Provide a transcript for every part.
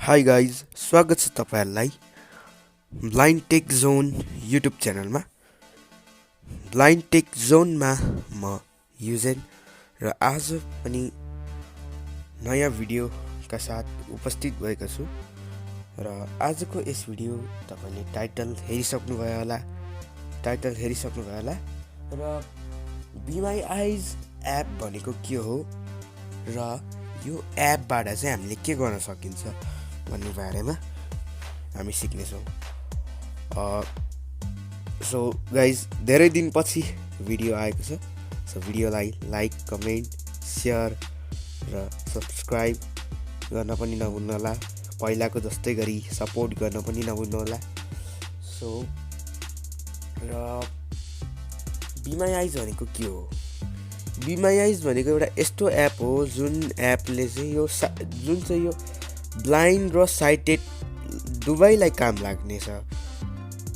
Hi guys स्वागत छ तपाईहरुलाई ब्लाइन्ड टेक जोन युट्युब च्यानलमा। ब्लाइन्ड टेक जोनमा म युजेन र आज पनि नयाँ भिडियोका साथ उपस्थित भएको छु र आजको यस भिडियो तपाईले टाइटल हेरिसक्नुभयो होला र बी माई आइज एप भनेको के हो र यो एपबाट चाहिँ हामीले के गर्न सकिन्छ भन्ने बारेमा हामी सिक्नेछौँ। सो गाइज धेरै दिनपछि भिडियो आएको छ। सो भिडियोलाई लाइक कमेन्ट सेयर र सब्सक्राइब गर्न पनि नभुल्नु होला। पहिलाको जस्तै गरी सपोर्ट गर्न पनि नभुल्नु होला। सो र बी माई आइज भनेको के हो? बी माई आइज भनेको एउटा यस्तो एप हो जुन एपले चाहिँ यो ब्लाइन्ड र साइटेड दुवैलाई काम लाग्नेछ।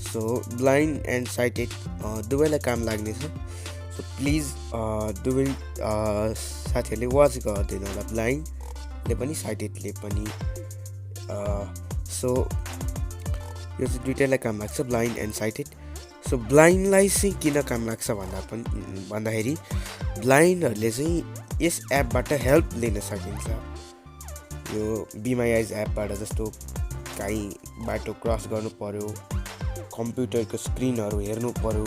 सो ब्लाइन्ड एन्ड साइटेड दुवैलाई काम लाग्नेछ। सो प्लिज दुवै साथीहरूले वाच गरिदिनु होला, ब्लाइन्डले पनि साइटेडले पनि। सो यो चाहिँ दुइटैलाई काम लाग्छ, ब्लाइन्ड एन्ड साइटेड। सो ब्लाइन्डलाई चाहिँ किन काम लाग्छ भन्दाखेरि ब्लाइन्डहरूले चाहिँ यस एपबाट हेल्प लिन सकिन्छ। यो बी माई आइज एपबाट जस्तो कहीँ बाटो क्रस गर्नु पर्यो, कम्प्युटरको स्क्रिनहरू हेर्नु पर्यो,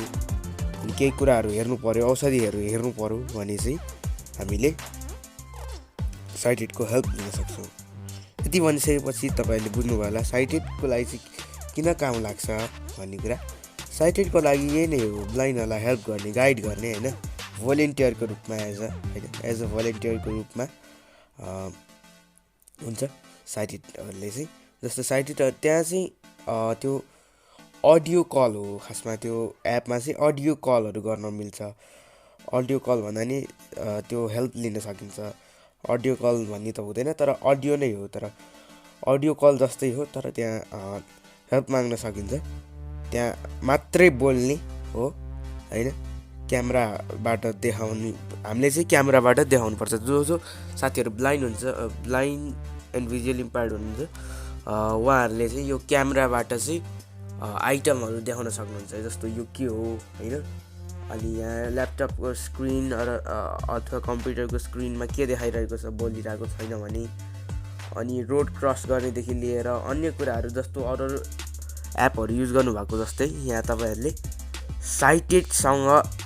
केही कुराहरू हेर्नु पर्यो, औषधिहरू हेर्नु पर्यो भने चाहिँ हामीले साइटेडको हेल्प लिन सक्छौँ। यति भनिसकेपछि तपाईँहरूले बुझ्नुभयो होला साइटेडको लागि चाहिँ किन काम लाग्छ भन्ने कुरा। साइटेडको लागि यही नै हो, ब्लाइन्डहरूलाई हेल्प गर्ने, गाइड गर्ने होइन, भोलिन्टियरको रूपमा एज अ भोलिन्टियरको रूपमा हुन्छ साइटेडहरूले चाहिँ। जस्तो साइटेड त्यहाँ चाहिँ त्यो अडियो कल हो, खासमा त्यो एपमा चाहिँ अडियो कलहरू गर्न मिल्छ। अडियो कल भन्दा नि त्यो हेल्प लिन सकिन्छ। अडियो कल भन्ने त हुँदैन तर अडियो नै हो, तर अडियो कल जस्तै हो, तर त्यहाँ हेल्प माग्न सकिन्छ। त्यहाँ मात्रै बोल्ने हो होइन, क्यामेराबाट देखाउने, हामीले चाहिँ क्यामेराबाट देखाउनुपर्छ। जो साथीहरू ब्लाइन्ड हुन्छ, ब्लाइन्ड एन्ड भिजुअल इम्पायर्ड हुनुहुन्छ, उहाँहरूले चाहिँ यो क्यामेराबाट चाहिँ आइटमहरू देखाउन सक्नुहुन्छ। जस्तो यो के हो होइन, अनि यहाँ ल्यापटपको स्क्रिन अथवा कम्प्युटरको स्क्रिनमा के देखाइरहेको छ, बोलिरहेको छैन भने, अनि रोड क्रस गर्नेदेखि लिएर अन्य कुराहरू जस्तो अरू एपहरू युज गर्नुभएको जस्तै यहाँ तपाईँहरूले साइटेडसँग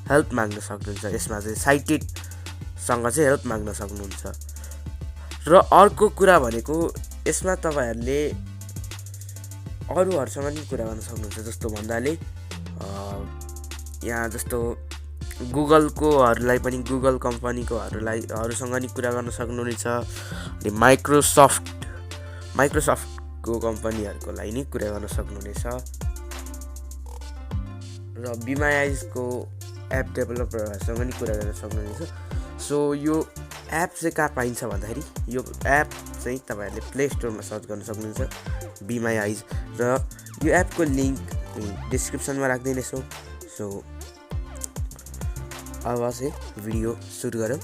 हेल्प माग्न सक्नुहुन्छ। यसमा चाहिँ साइटेडसँग चाहिँ हेल्प माग्न सक्नुहुन्छ। र अर्को कुरा भनेको यसमा तपाईँहरूले अरूहरूसँग नि कुरा गर्न सक्नुहुन्छ। जस्तो भन्दाले यहाँ जस्तो गुगलकोहरूलाई पनि, गुगल कम्पनीकोहरूसँग नि कुरा गर्न सक्नुहुनेछ। अनि माइक्रोसफ्टको कम्पनीहरूको लागि नि कुरा गर्न सक्नुहुनेछ। र बी माई आइजको एप डेभलपरहरूसँग नि कुरा गर्न सक्नुहुनेछ। सो यो एप चाहिँ कहाँ पाइन्छ भन्दाखेरि यो एप चाहिँ तपाईँहरूले प्ले स्टोरमा सर्च गर्न सक्नुहुन्छ, बी माई आइज। र यो एपको लिङ्क डिस्क्रिप्सनमा राखिदिनेछौँ। सो अब चाहिँ भिडियो सुरु गरौँ।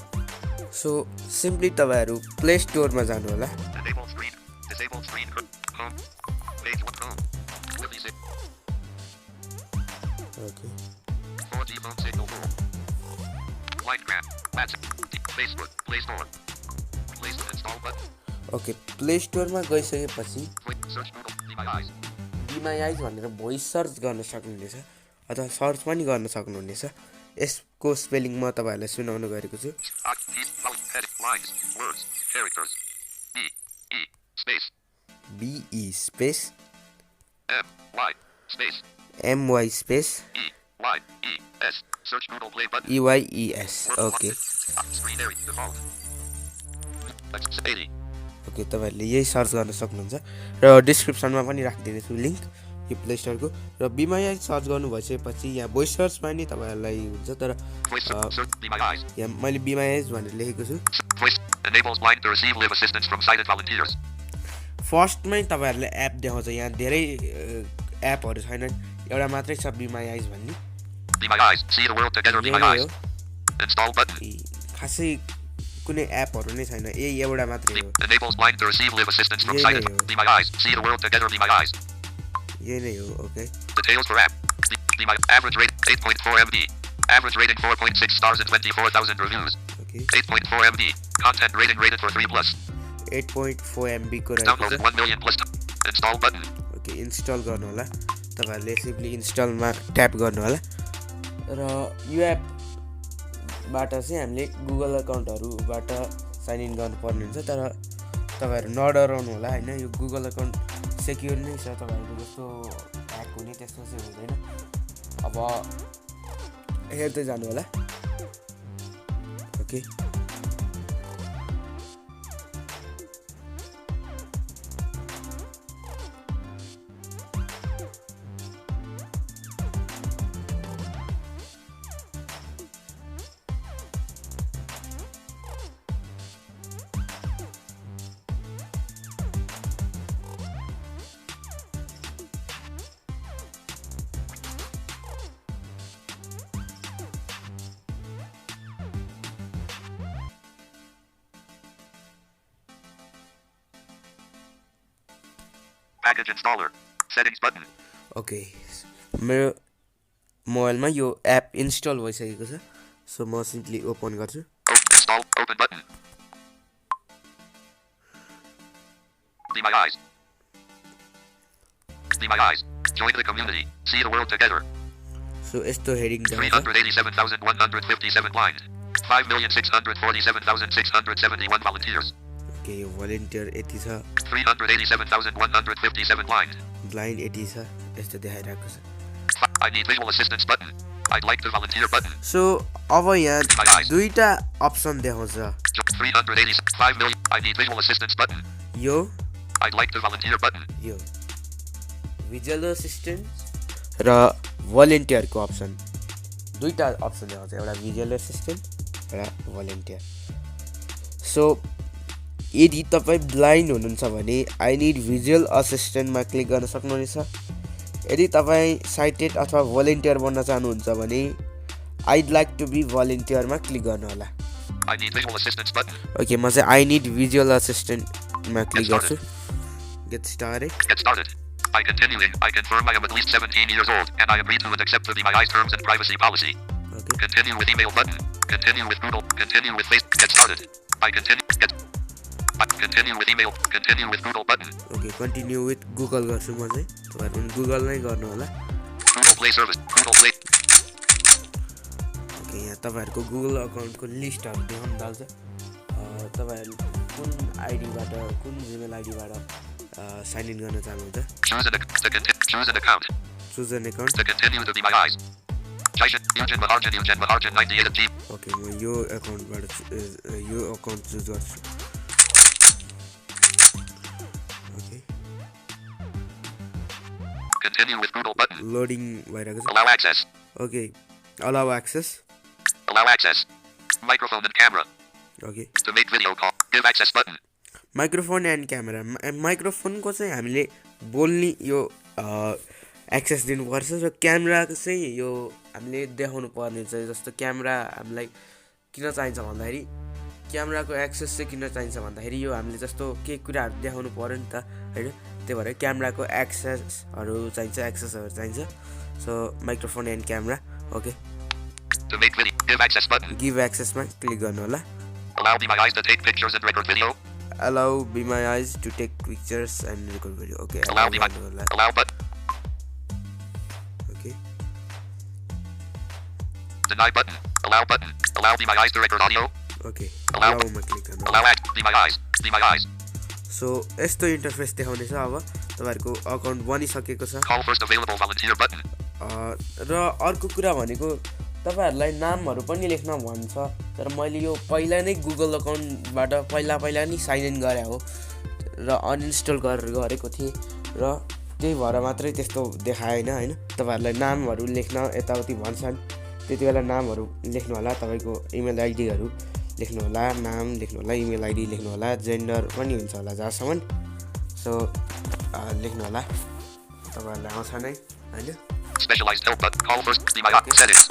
सो सिम्पली तपाईँहरू प्ले स्टोरमा जानु होला। ओके, प्ले स्टोरमा गइसकेपछि बी माई आइज भनेर भोइस सर्च गर्न सक्नुहुनेछ अथवा सर्च पनि गर्न सक्नुहुनेछ। यसको स्पेलिङ म तपाईँहरूलाई सुनाउन गएको छु। BE space MY space EYES। Okay okay, तपाईँहरूले यही सर्च गर्न सक्नुहुन्छ र डिस्क्रिप्सनमा पनि राखिदिनेछु लिङ्क यो प्ले स्टोरको। र बी माई आइज सर्च गर्नु भइसकेपछि यहाँ भोइस सर्चमा नि तपाईँहरूलाई हुन्छ, तर यहाँ मैले बी माई आइज भनेर लेखेको छु। फर्स्टमै तपाईँहरूले एप देखाउँछ। यहाँ धेरै एपहरू छैनन्, एउटा मात्रै छ बी माई आइज भन्ने। खासै कुनै एपहरु नै छैन यही एउटा मात्रै हो Enables blind to receive live assistance from sighted. Be my eyes. See the world together. Be my eyes. यही नै हो okay Details for app. Be my average rate 8.4 MB. Average rating 4.6 stars and 24,000 reviews. Okay. 8.4 MB. Content rating rated for 3+. 8.4 MB को रहेको Downloaded 1 million+. Install button. Okay install गर्नु होला तपाईहरुले simply इन्स्टलमा tap गर्नु होला र यो एप बाट चाहिँ हामीले गुगल अकाउन्टहरुबाट साइन इन गर्नुपर्ने हुन्छ तर तपाईहरु नडराउनु होला हैन यो गुगल अकाउन्ट सेक्युर नै छ तपाईहरुको जस्तो ह्याक हुने त्यस्तो चाहिँ हुँदैन अब हेर्दै जानु होला okay Package installer. Settings button. Okay मेरो मोबाइलमा यो एप इन्स्टल भइसकेको छ सो म सिम्पली ओपन गर्छु Install open button. Be my eyes. Be my eyes. Join the community. See the world together. So यस्तो हेडिङ छ 387,157 blind. 5,647,671 volunteers. ओके यो भलन्टियर यति छ 387,157 blind. ब्लाइन्ड यति छ यस्तो देखाइरहेको छ I need visual assistance button. I'd like to volunteer button. So अब यहाँ दुईटा अप्सन देखाउँछ 385 million. I need visual assistance button. यो I'd like to volunteer button. यो भिजुअल असिस्टेन्ट र भलन्टियरको अप्सन दुईटा अप्सन देखाउँछ एउटा भिजुअल असिस्टेन्ट र भलन्टियर सो यदि तपाई ब्लाइन्ड हुनुहुन्छ भने आई निड भिजुअल असिस्टेन्टमा क्लिक गर्न सक्नुहुनेछ यदि तपाई साइटेड अथवा भलन्टियर बन्न चाहनुहुन्छ भने आइड लाइक टु बी भलन्टियरमा क्लिक गर्नु होला I need visual assistance button. Okay म चाहिँ आई निड भिजुअल असिस्टेन्टमा क्लिक गर्छु get started Get started. I confirm I am at least 17 years old and I agree to and accept to be my eyes terms and privacy policy. Okay. Continue with email button. Continue with Google. Continue with Facebook. Get started. I continue with email. Continue with Google button. Okay continue with Google गर्छु म चाहिँ तपाईहरु पनि Google नै गर्नु होला Google Play service. Google Play. Okay यहाँ तपाईहरुको गुगल अकाउन्टको लिस्टहरु देखाउन थाल्छ तपाईहरु कुन आइडीबाट कुन जीमेल आइडीबाट साइन इन गर्न चाहनुहुन्छ Choose an account. Choose an account To continue to be my eyes. Eugen Maharjan 98 G. Okay म यो अकाउन्टबाट यो अकाउन्ट चुज गर्छु okay Continue with Google button. Loading भइरहेको छ Allow access. Okay allow access Allow access. Microphone and camera. Okay To make video call. Give access button. Microphone and camera माइक्रोफोनको चाहिँ हामीले बोल्ने यो एक्सेस दिनुपर्छ र क्यामेराको चाहिँ यो हामीले देखाउनु पर्ने छ जस्तो क्यामेरा हामीलाई किन चाहिन्छ भन्दाखेरि क्यामेराको एक्सेस चाहिँ किन चाहिन्छ भन्दाखेरि यो हामीले जस्तो केही कुराहरू देखाउनु पर्यो नि त हैन त्यही भएर क्यामेराको एक्सेसहरु चाहिन्छ so microphone and camera okay To make video. Give access button. Give एक्सेसमा क्लिक गर्नु होला Allow Be My Eyes to take pictures and record video. allow be my eyes to take pictures and record video okay Allow Be My Allow button. okay Deny button. Allow button. Allow Be My Eyes to record audio. okay Allow मा click गर्नु Allow act. Be My Eyes. Be My Eyes. So यस्तो interface देखाउने छ अब तपाईहरुको account बनिसकेको छ Call first available volunteer button. र अर्को कुरा भनेको तपाईहरुलाई नामहरु पनि लेख्न भन्छ तर मैले यो पहिला नै गुगल अकाउन्टबाट पहिला नै साइन इन गरे हो र अनइन्स्टल गरेको थिए र त्यही भएर मात्रै त्यस्तो देखाएन हैन तपाईहरुलाई नामहरु लेख्न यताउति भन्छन् त्यतिबेला नामहरु लेख्नु होला तपाईको इमेल आइडीहरु लेख्नु होला नाम लेख्नु होला इमेल आइडी लेख्नु होला जेन्डर पनि हुन्छ होला जहाँसम्म सो लेख्नु होला तपाईहरुलाई आउँछ नै हैन Specialized help button. Call first. Be My Eyes. Settings.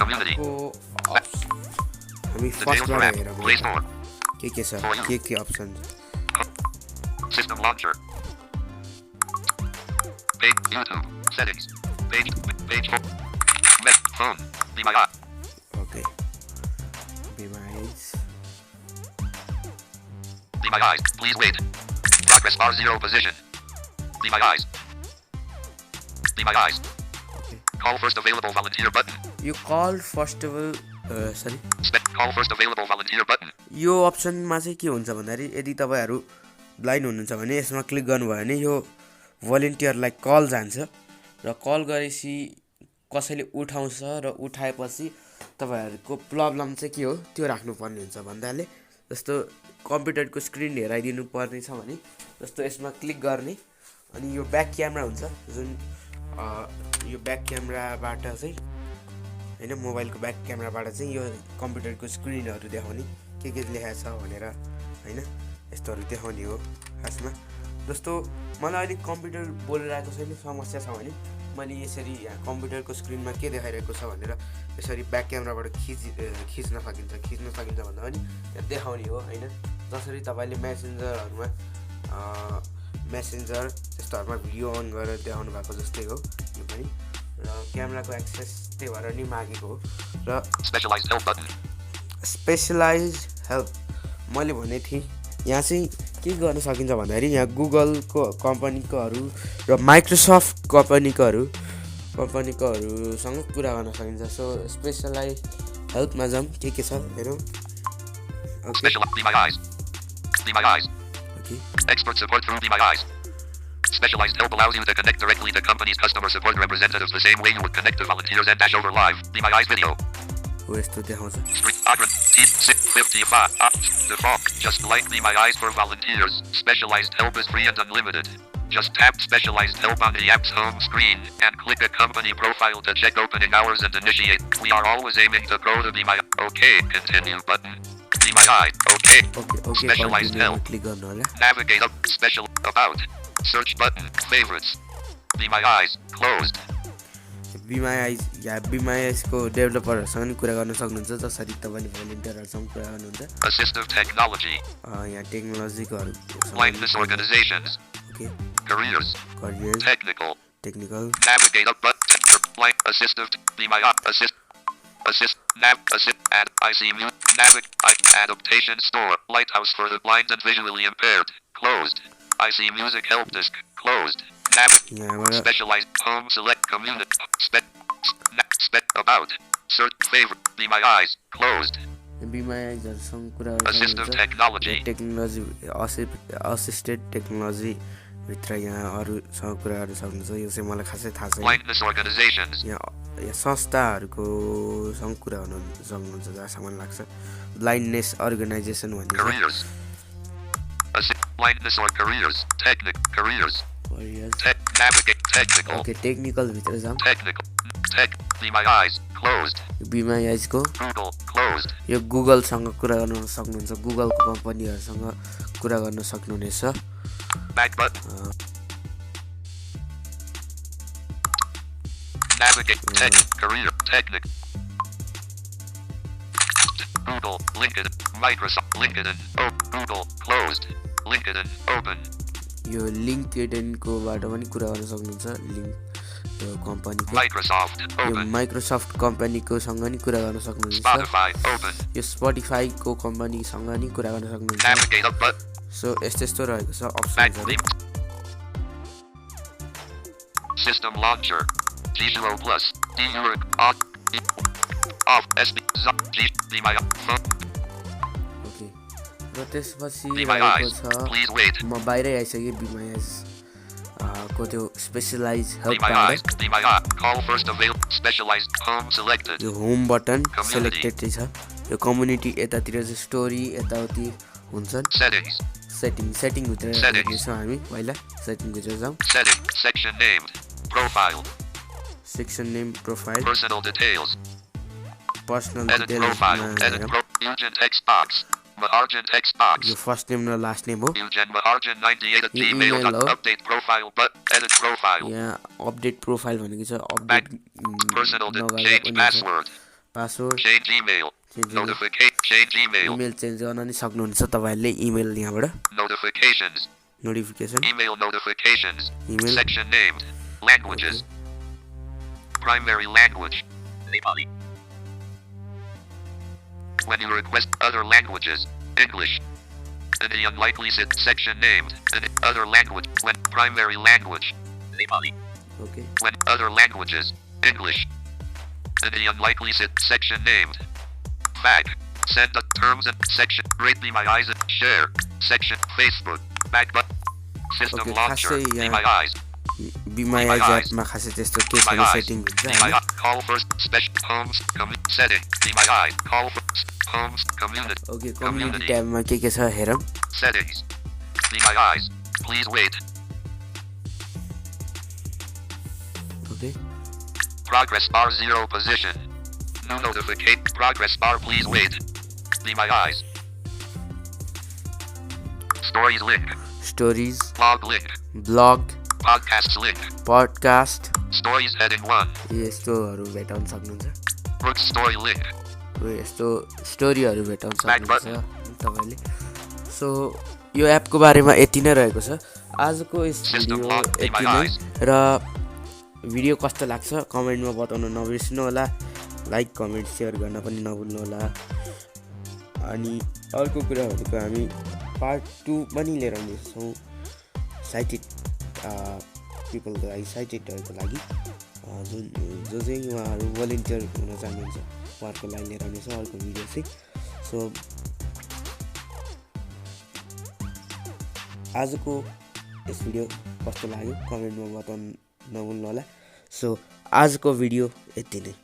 Community. हामी Details फर्स्टबाट for app. हेरौँ Play Store. के छ के अप्सन छ System launcher. Page YouTube. Settings. Page 4. Phone. Be my eye. Okay be my eyes Be my eyes. Please wait. Progress bar 0 position. Be my eyes. Be my eyes. Call first available volunteer button. यो call first available sorry Call first available volunteer button. यो अप्सनमा चाहिँ के हुन्छ भन्दाखेरि यदि तपाईँहरू blind हुनुहुन्छ भने यसमा क्लिक गर्नुभयो भने यो भलिन्टियरलाई कल जान्छ र कल गरेपछि कसैले उठाउँछ र उठाएपछि तपाईँहरूको प्रब्लम चाहिँ के हो त्यो राख्नुपर्ने हुन्छ भन्नाले जस्तो कम्प्युटरको स्क्रिन हेराइदिनु पर्ने छ भने जस्तो यसमा क्लिक गर्ने अनि यो ब्याक क्यामेरा हुन्छ जुन यो ब्याक क्यामेराबाट चाहिँ हैन मोबाइलको ब्याक क्यामेराबाट चाहिँ यो कम्प्युटरको स्क्रिनहरू देखाउने के लेखेको छ भनेर हैन यस्तोहरू देखाउने हो खासमा जस्तो मलाई अहिले कम्प्युटर बोलिरहेको छैन समस्या छ भने मैले यसरी यहाँ कम्प्युटरको स्क्रिनमा के देखाइरहेको छ भनेर यसरी ब्याक क्यामेराबाट खिच्न सकिन्छ भन्दा पनि त्यहाँ देखाउने हो हैन जसरी तपाईँले मेसेन्जर त्यस्तोहरूमा भिडियो अन गरेर देखाउनु भएको जस्तै हो यो पनि र क्यामेराको एक्सेस त्यही भएर नि मागेको हो र स्पेशलाइज हेल्प मैले भनेको थिएँ यहाँ चाहिँ के गर्न सकिन्छ भन्दाखेरि यहाँ गुगलको कम्पनीकोहरू र माइक्रोसफ्ट कम्पनीकोहरूसँग कुरा गर्न सकिन्छ सो स्पेशलाइज हेल्पमा जाऊँ के छ हेरौँ Okay. Expert support through Be My Eyes. Specialized help allows you to connect directly to company's customer support representatives the same way you would connect to volunteers and dash over live. Be My Eyes video. Who is to default? Default. Just like Be My Eyes for volunteers, specialized help is free and unlimited. Just tap specialized help on the app's home screen and click a company profile to check opening hours and initiate. We are always aiming to grow the Be My Okay, continue button. Be My Eye. Okay. Specialized help. Click on Navigate up. Special. About. Search button. Favorites. Be My Eyes. Closed. Be My Eyes yeah Be My Eyes को डेभलपरहरुसँग नि कुरा गर्न सक्नुहुन्छ जसरी तपाईले भलिन्टियरहरुसँग कुरा गर्नुहुन्छ Assistive technology. यहाँ टेक्नोलोजीकोहरु Blindness organizations. Okay. Careers. Technical. Navigate up button. Blind. Assistive. Be My Eye. Assist. Add. ICU. Adaptation store. Lighthouse for the blind and visually impaired. Closed. IC Music Help Desk. Closed. Specialized home select community. About. Search favorite. Be My Eyes. Closed. Be My Eyes Assistive technology. Assisted technology. भित्र यहाँ अरूसँग कुरा गर्न सक्नुहुन्छ यो चाहिँ मलाई खासै थाहा छैन Blindness organizations. यहाँ संस्थाहरूको सँग कुरा गर्न सक्नुहुन्छ जहाँसम्म लाग्छ ब्लाइन्डनेस अर्गनाइजेसन भन्ने Careers. Blindness or careers. Careers. Navigate technical. Okay, technical भित्र जाम Technical. Be My Eyes. Closed. Be My Eyes को Google. Closed. यो गुगल सँग कुरा गर्न सक्नुहुन्छ गुगलको कम्पनीहरुसँग कुरा गर्न सक्नुहुनेछ Back button. Navigate career Google LinkedIn Microsoft LinkedIn Google closed LinkedIn open यो लिंक्डइन को बाट पनि कुरा गर्न सक्नुहुन्छ लिंक यो कम्पनीको Microsoft open माइक्रोसफ्ट कम्पनीको सँग नि कुरा गर्न सक्नुहुन्छ Spotify open यो स्पोटिफाई को कम्पनी सँग नि कुरा गर्न सक्नुहुन्छ Navigate up button सो यस्तो रहेको छ अप्सनहरु System launcher G2O plus off SB Be My phone okay र त्यसपछि रहेको छ Please wait म बाहिरै आइसके Be My Eyes को त्यो specialize help Be My call first available specialized home selected यो होम बटन सेलेक्टेड छ यो कम्युनिटी यतातिर चाहिँ स्टोरी यताउति हुन्छन् सेटिङ भित्र हेर्छौं हामी पहिला सेटिङ भित्र जाउँ section name profile section name profile personal details edit Eugen text box Maharjan text box यो फर्स्ट नेम र लास्ट नेम हो Eugen Maharjan 98 at gmail update profile but edit profile यहाँ अपडेट प्रोफाइल भनेको छ update personal change password password change email Notification. Change email. Email change गर्न नि सक्नुहुन्छ तपाईहरुले इमेल यहाँबाट Notifications. Notification Email notifications. Email. Section named. Languages. Primary language. Nepali. When you request other languages. English. In the unlikely section named. In other language. When primary language. Nepali. Okay When other languages. English. In the unlikely section named. Back. Send the terms and section. Rate me my eyes and share. Section. Facebook. Back button. System Okay, launcher. खासै Be यहाँ my eyes. Be my eyes एपमा खासै त्यस्तो के छैन setting हुन्छ हैन Call first. Special homes. Setting. Be my eyes. Call first. Homes. Community. Okay community ट्याबमा के छ हेरौँ Settings. Be my eyes. Please wait. Okay Progress bar 0 position. New notification. Progress bar. Please wait. Be my eyes. Stories link. Stories Blog link. Blog Podcasts link. Podcast Stories heading 1. यस्तोहरू भेटाउन सक्नुहुन्छ Book story link. यस्तो स्टोरीहरू भेटाउन सक्नुहुन्छ तपाईले so यो एपको बारेमा यति नै रहेको छ आजको यस भिडियो यति नै र भिडियो कस्तो लाग्छ कमेन्टमा बताउन नबिर्सनु होला लाइक कमेन्ट शेयर गर्न पनि नभुल्नु होला अनि अर्को कुरा भनेको हामी पार्ट 2 पनि लिएर आउँदैछौँ साइटेड पिपलको लागि साइटेडहरूको लागि जो चाहिँ उहाँहरू भोलिन्टियर हुन चाहनुहुन्छ उहाँहरूको लागि लिएर आउनेछ अर्को भिडियो चाहिँ सो आजको यस भिडियो कस्तो लाग्यो कमेन्टमा बताउन नभुल्नु होला सो आजको भिडियो यति नै